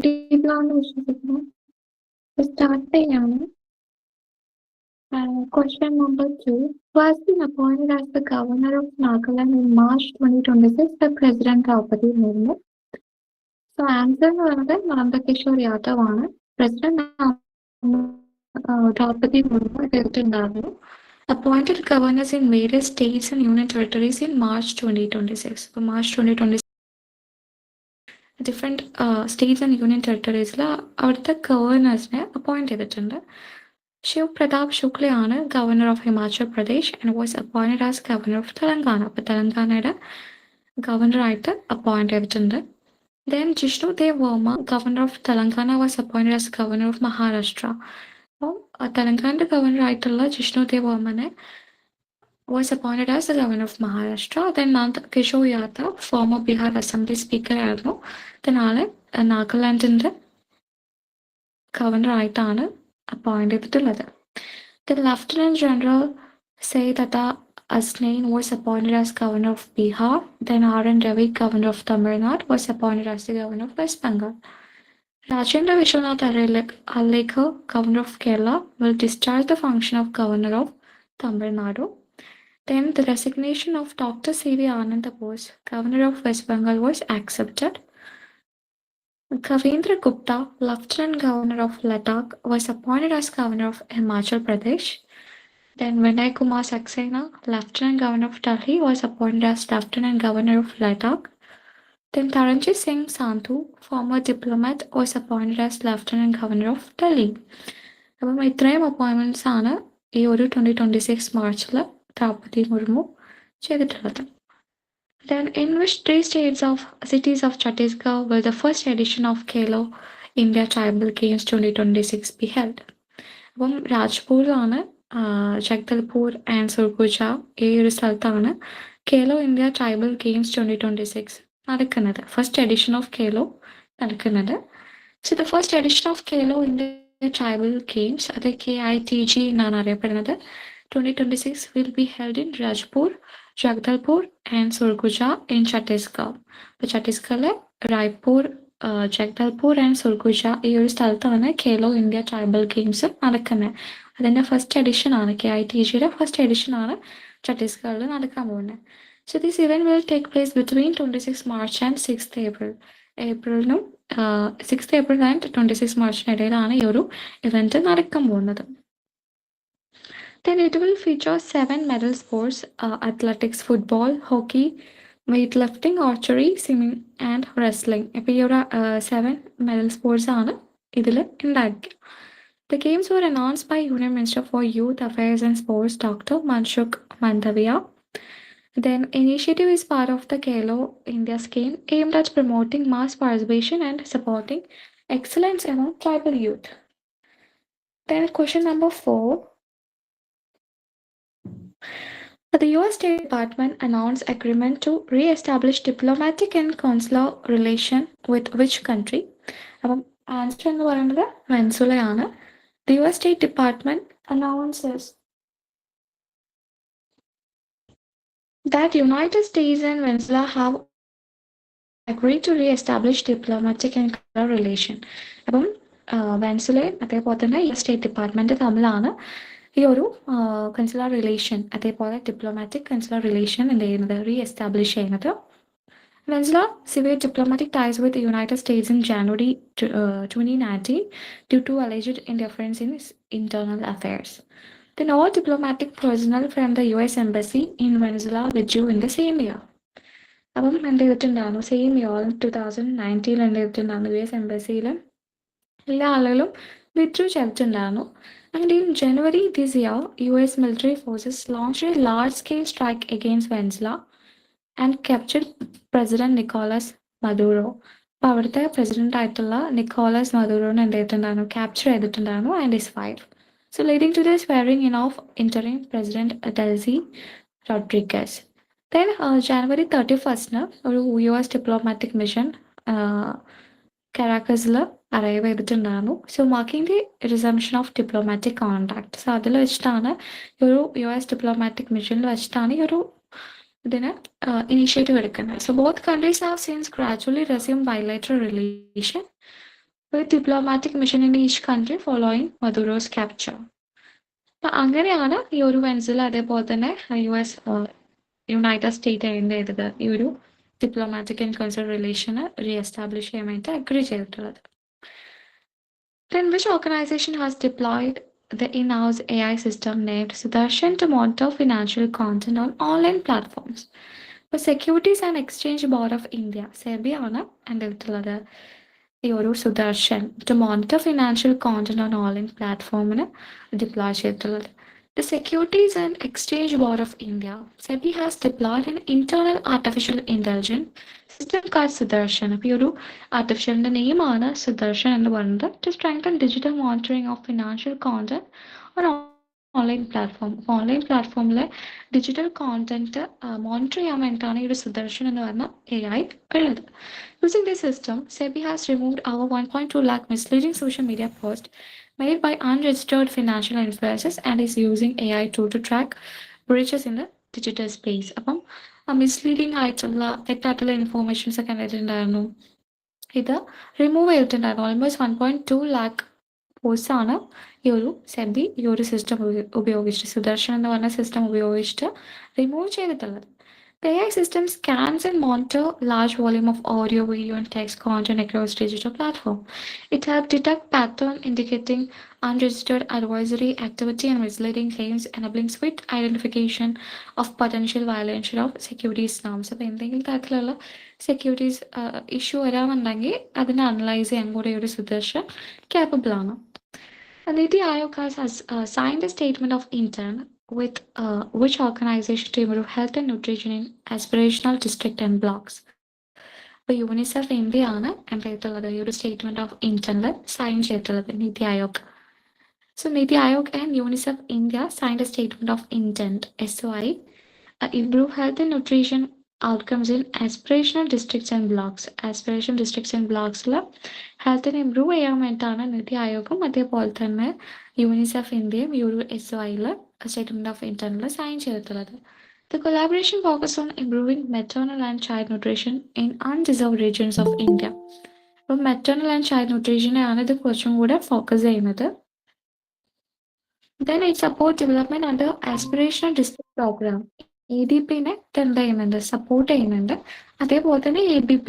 ഡീപ്ലാണെന്ന് വിശ്വസിക്കുന്നു. സ്റ്റാർട്ട് ചെയ്യാണ്. Question number 2. Who has been appointed as the governor of Nagaland in March 2026 by President Draupadi Murmu? So answer എന്ന് പറയുന്നത് നന്ദകിഷോർ യാദവ് ആണ്. President Draupadi Murmu എഴുതിയിട്ടുണ്ടായിരുന്നു. Appointed governors in various states and union territories in March 2026. So March 2026 different states and union territoriesൽ അവിടുത്തെ ഗവർണേഴ്സിനെ appoint ചെയ്തിട്ടുണ്ട്. Shiv Pratap Shuklayana, Governor of Himachal Pradesh, and was appointed as Governor of Telangana. അപ്പോൾ തെലങ്കാനയുടെ ഗവർണറായിട്ട് appoint ചെയ്തിട്ടുണ്ട്. Then Jishnu Dev Verma, Governor of Telangana, was appointed as Governor of Maharashtra. അപ്പോൾ തെലങ്കാനയുടെ ഗവർണറായിട്ടുള്ള Jishnu Dev വർമ്മനെ was appointed as the Governor of Maharashtra. Then Nand Kishore Yadav, former Bihar Assembly Speaker ആയിരുന്നു. Then ആളെ നാഗാലാൻഡിന്റെ ഗവർണറായിട്ടാണ് appointed ചെയ്തിട്ടുള്ളത്. The Lieutenant General Sayyidata Asnain was appointed as Governor of Bihar. Then R.N. Ravi, Governor of Tamil Nadu, was appointed as the Governor of West Bengal. Rajendra Vishwanath Arlekar, Governor of Kerala, will discharge the function of Governor of Tamil Nadu. Then the resignation of Dr. C.V. Anand Bose, Governor of West Bengal, was accepted. Kavindra Gupta, Lieutenant Governor of Ladakh, was appointed as Governor of Himachal Pradesh. Then Vinay Kumar Saxena, Lieutenant Governor of Delhi, was appointed as Lieutenant Governor of Ladakh. Then Taranjit Singh Sandhu, former diplomat, was appointed as Lieutenant Governor of Delhi. അപ്പം ഇത്രയും appointments ആണ് ഈ ഒരു 2026 മാർച്ചിൽ ദ്രൗപദി മുർമു ചെയ്തിട്ടുള്ളത്. Then in which three cities of Chhattisgarh will the first edition of Khelo India Tribal Games 2026 be held? അപ്പം രാജ്പൂരിലാണ്, Jagdalpur and സുർഗുജ ഈ ഒരു സ്ഥലത്താണ് ഖേലോ ഇന്ത്യ ട്രൈബൽ ഗെയിംസ് 2026 നടക്കുന്നത്. ഫസ്റ്റ് എഡിഷൻ ഓഫ് ഖേലോ നടക്കുന്നത്. So the first edition of Khelo India tribal games, അത് KITG എന്നാണ് അറിയപ്പെടുന്നത്. 2026 will be held in Rajpur, Jagdalpur and Surguja in Chhattisgarh. അപ്പോൾ ഛത്തീസ്ഗഡിലെ റായ്പൂർ, ജഗ്ദൽപൂർ ആൻഡ് സുർഗുജ ഈ ഒരു സ്ഥലത്താണ് ഖേലോ ഇന്ത്യ ട്രൈബൽ ഗെയിംസ് നടക്കുന്നത്. അതിൻ്റെ ഫസ്റ്റ് എഡിഷൻ ആണ്, KITGയുടെ ഫസ്റ്റ് എഡിഷൻ ആണ് ഛത്തീസ്ഗഡിൽ നടക്കാൻ പോകുന്നത്. So this event will take place between 26 March and 6th April. ഏപ്രിലിനും 6th ഏപ്രിൽ ആൻഡ് 26 മാർച്ചിനിടയിലാണ് ഈ ഒരു ഇവന്റ് നടക്കാൻ പോകുന്നത്. Then it will feature 7 medal sports: athletics, football, hockey, weightlifting, archery, swimming and wrestling. ഇപ്പോൾ ഈ ഒരു 7 medal sports ആണ് ഇതിൽ ഉണ്ടായിരിക്കുക. The games were announced by Union Minister for Youth Affairs and Sports, Dr. Manshukh Mandaviya. Then initiative is part of the Khelo India scheme aimed at promoting mass participation and supporting excellence among tribal youth. Then question number 4. The US State Department announced agreement to re-establish diplomatic and consular relation with which country? അപ്പം answer എന്ന് പറയുന്നത് വെൻസുലയാണ്. The US State Department announces that United States and Venezuela have agreed to re-establish diplomatic and consular relation. അപ്പം വെൻസുലയും അതേപോലെ തന്നെ US State Department തമ്മിലാണ് ഈ ഒരു കൺസുലർ relation, അതേപോലെ ഡിപ്ലോമാറ്റിക് കൺസുലർ റിലേഷൻ എന്ത് ചെയ്യുന്നത്, റീഎസ്റ്റാബ്ലിഷ് ചെയ്യുന്നത്. Venezuela severed diplomatic ties with the United States in January 2019 due to alleged interference in its internal affairs. Then all diplomatic personnel from the US Embassy in Venezuela withdrew in the same year. അപ്പം എന്ത് ചെയ്തിട്ടുണ്ടായിരുന്നു, same year 2019 എന്ത് ചെയ്തിട്ടുണ്ടായിരുന്നു, US എംബസിയിൽ എല്ലാ ആളുകളും വിത്ഡ്രൂ ചെയ്തിട്ടുണ്ടായിരുന്നു. And in January this year, US military forces launched a large-scale strike against Venezuela and captured President Nicolas Maduro. അപ്പോൾ അവിടുത്തെ പ്രസിഡന്റ് ആയിട്ടുള്ള നിക്കോളസ് മദുറോനെ എന്ത് ചെയ്തിട്ടുണ്ടായിരുന്നു, ക്യാപ്ചർ ചെയ്തിട്ടുണ്ടായിരുന്നു and is five. So leading to the swearing in of interim president Delcy Rodriguez. Then January 31 ഒരു US diplomatic mission കരാക്കസിൽ arrive ചെയ്തിട്ടുണ്ടായിരുന്നു. So marking the resumption of diplomatic contact. So അതിൽ വെച്ചിട്ടാണ് ഈ ഒരു US ഡിപ്ലോമാറ്റിക് മിഷനിൽ വെച്ചിട്ടാണ് ഈ ഒരു ഇതിന് ഇനീഷ്യേറ്റീവ് എടുക്കുന്നത്. So both countries have since gradually resume bilateral relation. with diplomatic mission in each country following Maduro's capture. അപ്പൊ അങ്ങനെയാണ് ഈ ഒരു വെൻസിൽ അതേപോലെ തന്നെ US യുണൈറ്റഡ് സ്റ്റേറ്റ് എന്ത് ചെയ്തത് ഈ ഒരു diplomatic and cultural relation re-establish ചെയ്യാൻ വേണ്ടി അഗ്രി ചെയ്തിട്ടുള്ളത്. Then which organization has deployed the in-house AI system named Sudarshan to monitor financial content on online platforms? ഇപ്പോൾ Securities and Exchange Board of India SEBI ആണ് എൻ്റെ അടുത്തുള്ളത് ഈ ഒരു Sudarshan to monitor financial content on online പ്ലാറ്റ്ഫോമിന് deploy ചെയ്തിട്ടുള്ളത്. The Securities and Exchange Board of India SEBI has deployed an internal artificial intelligence system called Sudarshan. അപ്പോൾ ഈ ഒരു ആർട്ടിഫിഷ്യലിൻ്റെ നെയിമാണ് സുദർശൻ എന്ന് പറയുന്നത് to strengthen digital monitoring of financial content on online platform. Online പ്ലാറ്റ്ഫോമിലെ digital content monitor ചെയ്യാൻ വേണ്ടിയിട്ടാണ് ഈ ഒരു സുദർശൻ എന്ന് പറഞ്ഞ AI ഉള്ളത്. Using this system, SEBI has removed over 1.2 lakh misleading social media posts made by unregistered financial influencers and is using AI tool to track breaches in the digital space. അപ്പം misleading ആയിട്ടുള്ള തെറ്റായിട്ടുള്ള informations ഒക്കെ കണ്ടിട്ടുണ്ടായിരുന്നു. ഇത് remove ചെയ്തിട്ടുണ്ടായിരുന്നു. Almost 1.2 lakh post ആണ് ഈ ഒരു സെബി ഈ ഒരു സിസ്റ്റം ഉപയോഗിച്ചിട്ട് സുദർശൻ എന്ന് പറഞ്ഞ സിസ്റ്റം ഉപയോഗിച്ചിട്ട് റിമൂവ് ചെയ്തിട്ടുള്ളത്. The AI system scans and monitors large volume of audio, video, and text content across digital platform. It helps detect pattern indicating unregistered advisory activity and misleading claims, enabling swift identification of potential violation of securities norms. അപ്പോൾ എന്തെങ്കിലും തരത്തിലുള്ള securities issue വരാമെന്നുണ്ടെങ്കിൽ അതിനെ analyse ചെയ്യാൻ കൂടെ ഒരു Sudarshan capable ആണ്. NITI Aayog has signed a statement of intent with which organization to improve health and nutrition in aspirational district and blocks. ഇപ്പോൾ UNICEF ഇന്ത്യയാണ് എൻ്റെ അടുത്തുള്ളത് ഈ ഒരു സ്റ്റേറ്റ്മെന്റ് ഓഫ് ഇന്റന്റിൽ സൈൻ ചെയ്തിട്ടുള്ളത് NITI Aayog. So NITI Aayog and UNICEF India signed a statement of intent SOI improve health and nutrition outcomes in aspirational districts and blocks. Aspirational districts and blocks ഹെൽത്തിന് improve ചെയ്യാൻ വേണ്ടിയിട്ടാണ് നീതി ആയോഗും അതേപോലെ തന്നെ യൂണിസെഫ് ഇന്ത്യയും ഈ ഒരു SOIയിൽ സ്റ്റേറ്റ്മെന്റ് ഓഫ് ഇന്റന്റിൽ സൈൻ ചെയ്തിട്ടുള്ളത്. The collaboration focuses on improving maternal and child nutrition in undeserved regions of India. അപ്പോൾ maternal and child nutritionനെയാണ് ഇത് കുറച്ചും കൂടെ ഫോക്കസ് ചെയ്യുന്നത്. Then it supports development under aspirational district program. ADPനെ എന്ത് ചെയ്യുന്നുണ്ട് സപ്പോർട്ട് ചെയ്യുന്നുണ്ട്. അതേപോലെ തന്നെ ABP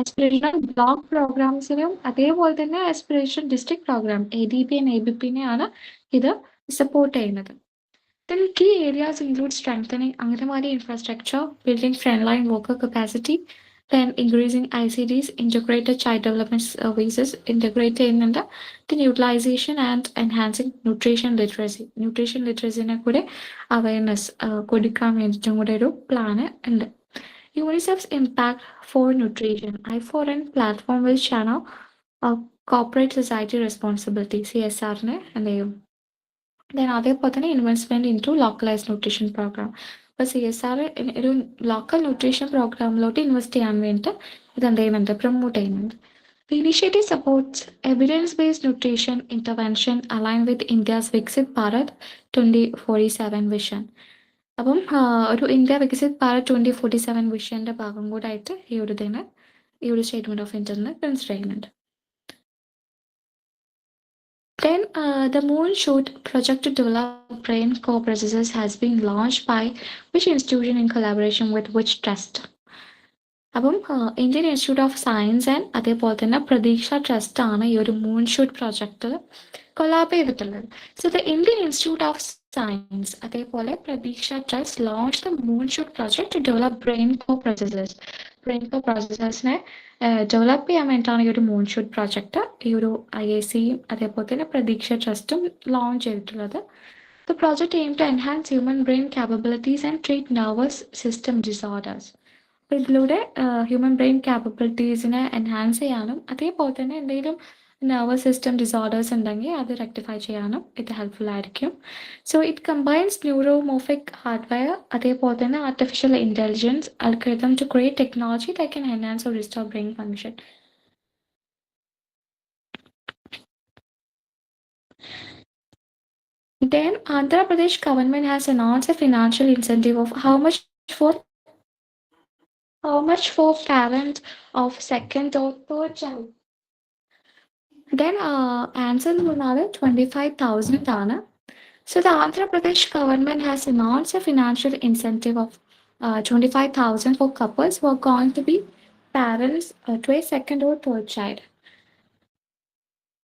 ആസ്പിറേഷണൽ ബ്ലോക്ക് പ്രോഗ്രാംസിനും അതേപോലെ തന്നെ aspiration district programme ADP and ABPനെയാണ് ഇത് സപ്പോർട്ട് ചെയ്യുന്നത്. Then key areas include strengthening Anganwadi infrastructure, building frontline worker capacity, then increasing ICDs, integrated child development services, integrated in the utilization and enhancing nutrition literacy. Nutrition literacy കൂടെ awareness കൊടുക്കാൻ വേണ്ടിയിട്ടും കൂടെ ഒരു plan ഉണ്ട്. UNICEF's Impact for Nutrition I4N platform will channel corporate society responsibility CSRനെ എന്ത് ചെയ്യും. Then അതേപോലെ തന്നെ investment into localised nutrition programme. അപ്പോൾ CSR ഒരു ലോക്കൽ ന്യൂട്രീഷൻ പ്രോഗ്രാമിലോട്ട് ഇൻവെസ്റ്റ് ചെയ്യാൻ വേണ്ടിയിട്ട് ഇത് എന്ത് ചെയ്യുന്നുണ്ട് പ്രൊമോട്ട് ചെയ്യുന്നുണ്ട്. The initiative supports evidence-based nutrition intervention aligned with India's Viksit Bharat 2047 vision. അപ്പം ഒരു ഇന്ത്യ വികസിത് ഭാരത് 2047 വിഷന്റെ ഭാഗം കൂടായിട്ട് ഈ ഒരു സ്റ്റേറ്റ്മെന്റ് ഓഫ് ഇന്റന്റിന് കൺസിഡർ ചെയ്യുന്നുണ്ട്. Then the Moonshoot project to develop brain co-processors has been launched by which institution in collaboration with which trust? അപ്പം Indian Institute of science and അതേപോലെ തന്നെ പ്രതീക്ഷ ട്രസ്റ്റ് ആണ് ഈ ഒരു മൂൺഷൂട്ട് പ്രോജക്റ്റിൽ കൊളാബ് ചെയ്തിട്ടുള്ളത്. So the Indian Institute of Science അതേപോലെ Prateeksha trust launch the moonshot project to develop brain co പ്രോസസേഴ്സിനെ ഡെവലപ്പ് ചെയ്യാൻ വേണ്ടിയിട്ടാണ് ഈ ഒരു മൂൺഷൂട്ട് പ്രോജക്റ്റ് ഈ ഒരു IACയും അതേപോലെ തന്നെ പ്രതീക്ഷ ട്രസ്റ്റും ലോഞ്ച് ചെയ്തിട്ടുള്ളത്. The project aimed to enhance human brain capabilities and treat nervous system disorders. അപ്പോൾ ഇതിലൂടെ ഹ്യൂമൻ ബ്രെയിൻ ക്യാപ്പബിലിറ്റീസിനെ എൻഹാൻസ് ചെയ്യാനും അതേപോലെ തന്നെ എന്തെങ്കിലും നെർവസ് സിസ്റ്റം ഡിസോർഡേഴ്സ് ഉണ്ടെങ്കിൽ അത് റെക്ടിഫൈ ചെയ്യാനും ഇത് ഹെൽപ്ഫുൾ ആയിരിക്കും. സോ ഇറ്റ് കമ്പൈൻസ് ന്യൂറോമോർഫിക് ഹാർഡ്വെയർ അതേപോലെ തന്നെ artificial intelligence algorithm to create technology that can enhance or restore brain function. Then Andhra Pradesh government has announced a financial incentive of how much for parents of second or third child. Then answer എന്ന് പറഞ്ഞാൽ 25,000 ആണ്. So the Andhra Pradesh government has announced a financial incentive of 25,000 for couples who are going to be parents to a second or third child.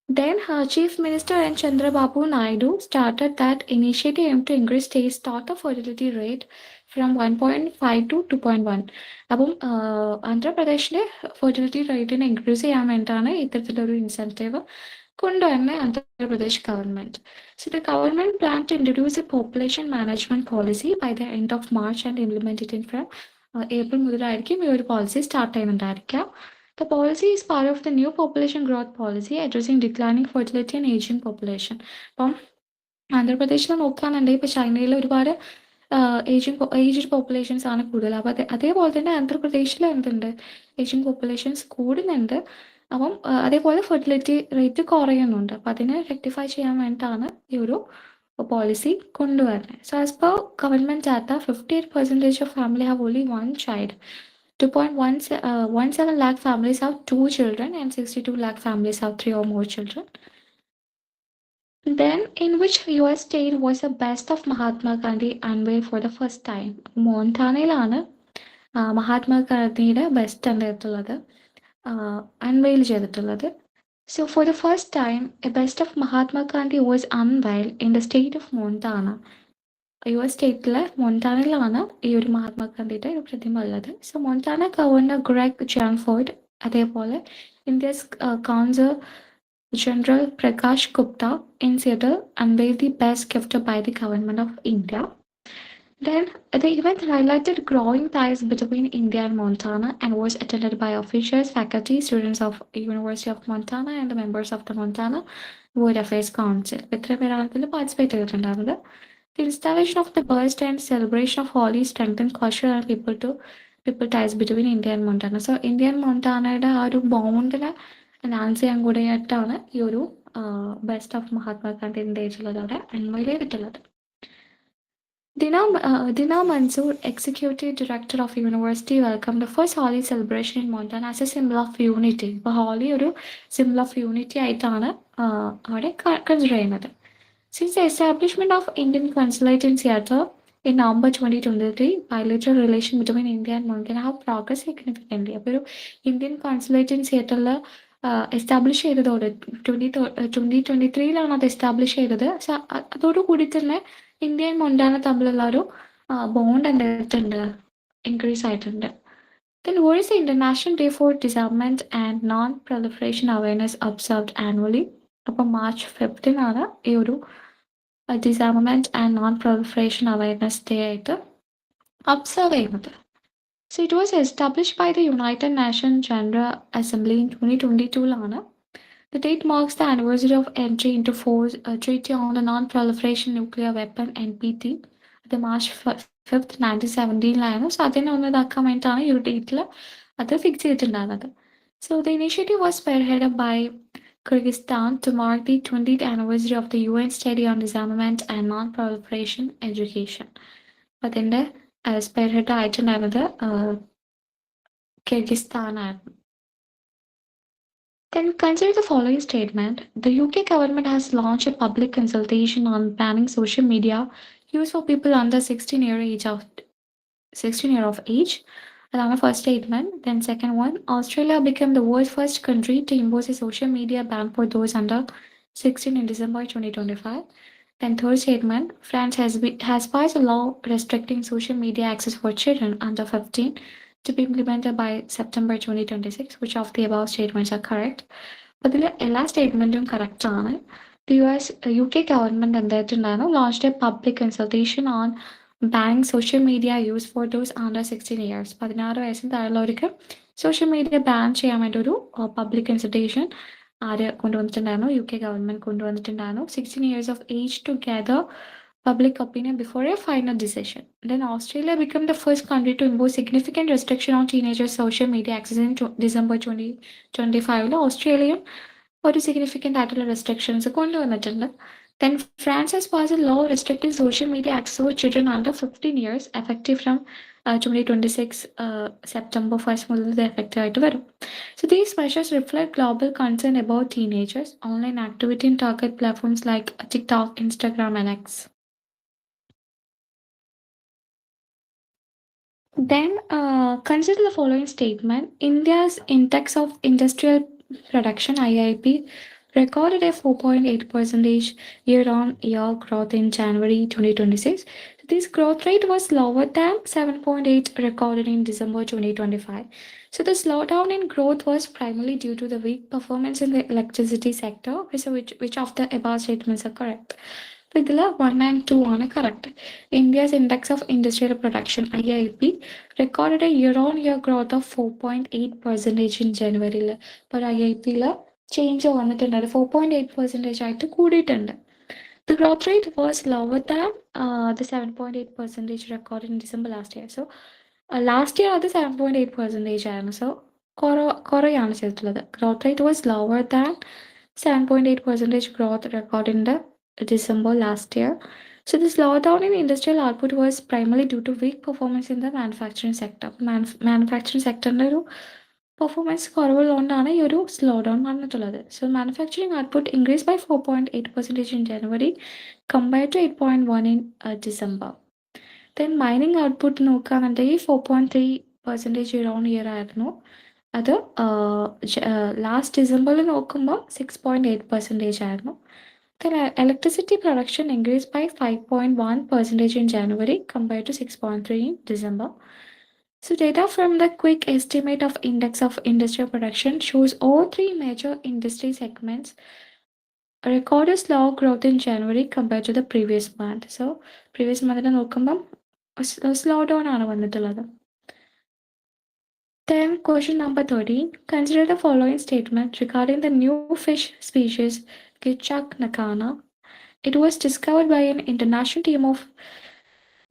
Then Chief Minister N. Chandrababu Naidu started that initiative aimed to increase state's total fertility rate from 1.5 to 2.1. അപ്പം ആന്ധ്രാപ്രദേശിലെ fertility റേറ്റിനെ increase ചെയ്യാൻ വേണ്ടിയിട്ടാണ് ഇത്തരത്തിലൊരു incentive കൊണ്ടുവരുന്ന Andhra Pradesh government. So the government planned to introduce a population management policy by the end of March and implement it in from April മുതലായിരിക്കും ഈ ഒരു policy start ചെയ്യുന്നുണ്ടായിരിക്കുക. The policy is part of the new population growth policy addressing declining fertility and aging population. അപ്പം ആന്ധ്രാപ്രദേശിൽ നോക്കുകയാണെന്നുണ്ടെങ്കിൽ ഇപ്പോൾ ചൈനയിൽ ഒരുപാട് ഏജ്ഡ് പോപ്പുലേഷൻസ് ആണ് കൂടുതൽ. അപ്പോൾ അതേപോലെ തന്നെ ആന്ധ്രാപ്രദേശിൽ എന്തുണ്ട്, ഏജിങ് പോപ്പുലേഷൻസ് കൂടുന്നുണ്ട്. അപ്പം അതേപോലെ ഫെർട്ടിലിറ്റി റേറ്റ് കുറയുന്നുണ്ട്. അപ്പം അതിനെ റെക്ടിഫൈ ചെയ്യാൻ വേണ്ടിയിട്ടാണ് ഈ ഒരു പോളിസി കൊണ്ടുവരുന്നത്. So as per government data, 58% of family have only one child. 2.17 lakh families have 2 children and 62 lakh families have 3 or more children. Then, in which US state was the best of Mahatma Gandhi unveiled for the first time? മോണ്ടാനയിലാണ് മഹാത്മാഗാന്ധിയുടെ best എന്തായിട്ടുള്ളത് unveil ചെയ്തിട്ടുള്ളത്. So for the first time, a best of Mahatma Gandhi was unveiled in the state of Montana. US സ്റ്റേറ്റിലെ മോണ്ടാനയിലാണ് ഈ ഒരു മഹാത്മാഗാന്ധിയുടെ ഒരു പ്രതിമ ഉള്ളത്. So Montana governor Greg ജാൻഫോർഡ്, അതേപോലെ India's council General Prakash Gupta in Seattle unveiled the best gift by the government of India. Then the event highlighted growing ties between India and Montana and was attended by officials, faculty, students of University of Montana and the members of the Montana World Affairs Council. ഇത്രയും പേരാണ് ഇതിൽ participate ചെയ്തിട്ടുണ്ടായിരുന്നത്. The installation of the bust and celebration of Holi strengthened cultural and people ties between India and Montana. So India and Montana ആ ഒരു ബോണ്ടിനെ announce ചെയ്യാൻ കൂടിയായിട്ടാണ് ഈ ഒരു best of Mahatma Gandhi ഇന്ത്യയിലുള്ളത് അവിടെ അൺവെയിൽ ചെയ്തിട്ടുള്ളത്. Dina Mansoor, Executive Director of University, welcomed the first Holi celebration in Montana as a symbol of unity. ഇപ്പോൾ holy ഒരു symbol of unity ആയിട്ടാണ് അവിടെ കൺസിഡർ ചെയ്യുന്നത്. Since the establishment of Indian Consulate in Seattle in November 2023, bilateral relation between India and Montana have progressed significantly. അപ്പോൾ ഒരു Indian consulate in സിയാറ്ററിൽ establish ചെയ്തതോടെ 2023 അത് establish ചെയ്തത്. അതോടുകൂടി തന്നെ ഇന്ത്യ ആൻഡ് മൊണ്ടാന തമ്മിലുള്ള ഒരു ബോണ്ട് എന്തായിട്ടുണ്ട്, ഇൻക്രീസ് ആയിട്ടുണ്ട്. Then what is the International Day for Disarmament and Non-Proliferation Awareness observed annually? അപ്പോൾ March 5 ഈ ഒരു disarmament and non proliferation awareness day ആയിട്ട് ഒബ്സർവ് ചെയ്യുന്നത്. So it was established by the United Nations General Assembly in 2022. The date marks the anniversary of entry into force Treaty on the Non-Proliferation Nuclear Weapon (NPT) the March 5th, 1917. So അതിനൊന്ന് ഇതാക്കാൻ വേണ്ടിയിട്ടാണ് ഈ ഒരു ഡേറ്റിൽ അത് fix ചെയ്തിട്ടുണ്ടായിരുന്നത്. So the initiative was spearheaded by Kyrgyzstan to mark the 20th anniversary of the UN Study on Disarmament and Non-Proliferation Education. അതിൻ്റെ സ്പെയർഹെഡ് ആയിട്ടുണ്ടായിരുന്നത് കിർഗിസ്ഥാനായിരുന്നു. Then consider the following statement. The UK government has launched a public consultation on banning social media use for people under 16 year of age. That's the first statement. Then second one, Australia became the world's first country to impose a social media ban for those under 16 in December 2025. Then third statement, France has passed a law restricting social media access for children under 15 to be implemented by September 2026. Which of the above statements are correct? അതിൽ എല്ലാ സ്റ്റേറ്റ്മെൻറ്റും കറക്റ്റാണ്. The UK government എന്തായിട്ടുണ്ടായിരുന്നു, launched a public consultation on banning social media use for those under 16 years. 16 വയസ്സിന് താഴെയുള്ളവർക്ക് social media ban ചെയ്യാൻ വേണ്ടി ഒരു public consultation ആര് കൊണ്ടുവന്നിട്ടുണ്ടായിരുന്നു, UK government കൊണ്ടുവന്നിട്ടുണ്ടായിരുന്നു. 16 years of age to gather public opinion before a final decision. Then Australia became the first country to impose significant restriction on teenagers' social media access in December 2025. ഓസ്ട്രേലിയയും ഒരു significant ആയിട്ടുള്ള restrictions കൊണ്ടുവന്നിട്ടുണ്ട്. Then France has passed a law restricting social media access for children under 15 years, effective from 2026 September 1st മുതൽ ഇത് effective ആയിട്ട് വരും. So these measures reflect global concern about teenagers, online activity in target platforms like TikTok, Instagram, and X. Then consider the following statement. India's Index of Industrial Production (IIP) recorded a 4.8% year-on-year growth in January 2026. This growth rate was lower than 7.8 recorded in December 2025. So the slowdown in growth was primarily due to the weak performance in the electricity sector. So which of the above statements are correct? So ഇതിൽ 1 and 2 ആണ് correct. India's Index of Industrial Production (IIP) recorded a year-on-year growth of 4.8% in January. അപ്പോൾ IIP change വന്നിട്ടുണ്ട്. 4.8% ആയിട്ട് കൂടിയിട്ടുണ്ട്. The growth rate was lower than the 7.8% recorded in December last year. So last year അത് 7.8% ആയിരുന്നു. So കുറയാണ് ചെയ്തിട്ടുള്ളത്. Growth rate was lower than 7.8% growth recorded in the December last year. So the slowdown in industrial output was primarily due to weak performance in the manufacturing sector. Manufacturing sector ഒരു performance കുറവുള്ളതുകൊണ്ടാണ് ഈ ഒരു slow down വന്നിട്ടുള്ളത്. So manufacturing output increase by 4.8% in January compared to 8.1 in December. Then mining output നോക്കുകയാണെന്നുണ്ടെങ്കിൽ 4.3% year on year ആയിരുന്നു. അത് last ഡിസംബറിൽ നോക്കുമ്പോൾ 6.8% ആയിരുന്നു. Then electricity production increased by 5.1% in January compared to 6.3 in December. So data from the quick estimate of index of industrial production shows all three major industry segments recorded slow growth in January compared to the previous month. So previous month നോക്കുമ്പം slow down ആണ് വന്നിട്ടുള്ളത്. Then question number 13. Consider the following statement regarding the new fish species Gichak nakana. It was discovered by an international team of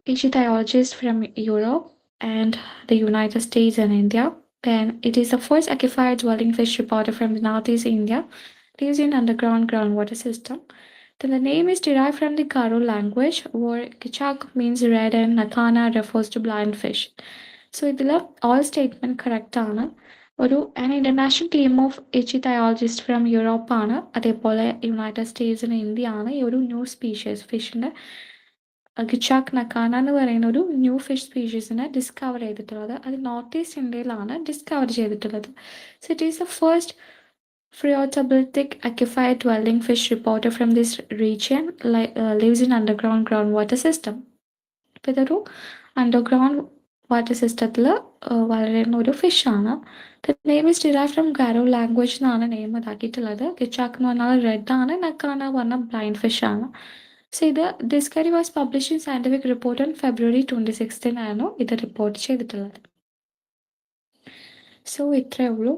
ichthyologists from Europe and the United States and India. Then it is the first aquifer dwelling fish reported from the Northeast India, lives in underground groundwater system. Then the name is derived from the Garo language, where Kichak means red and Nakana refers to blind fish. So ഇതിൽ all statement correct ആണ്. an international team of ichthyologists from Europe ആണ്, അതേപോലെ United സ്റ്റേറ്റ്സിന് India ആണ് ഈ ഒരു new species ഫിഷിൻ്റെ ഗിച്ചാക് നക്കാന എന്ന് പറയുന്ന ഒരു ന്യൂ ഫിഷ് സ്പീഷീസിനെ ഡിസ്കവർ ചെയ്തിട്ടുള്ളത്. അത് നോർത്ത് ഈസ്റ്റ് ഇന്ത്യയിലാണ് ഡിസ്കവർ ചെയ്തിട്ടുള്ളത്. So it is the first Phreatobultic aquifer dwelling fish reported from this region lives in underground groundwater system. അപ്പോൾ ഇതൊരു അണ്ടർഗ്രൗണ്ട് വാട്ടർ സിസ്റ്റത്തിൽ വളരുന്ന ഒരു ഫിഷാണ്. The name is derive from Garo language എന്നാണ് നെയിം ഇതാക്കിയിട്ടുള്ളത്. ഗിച്ചാക്ക് എന്ന് പറഞ്ഞാൽ റെഡ് ആണ്, നക്കാന പറഞ്ഞാൽ ബ്ലൈൻഡ് ഫിഷ് ആണ്. സോ ഇത് discovery was publish in scientific report on February 26 ആയിരുന്നു ഇത് റിപ്പോർട്ട് ചെയ്തിട്ടുള്ളത്. സോ ഇത്രയേ ഉള്ളൂ.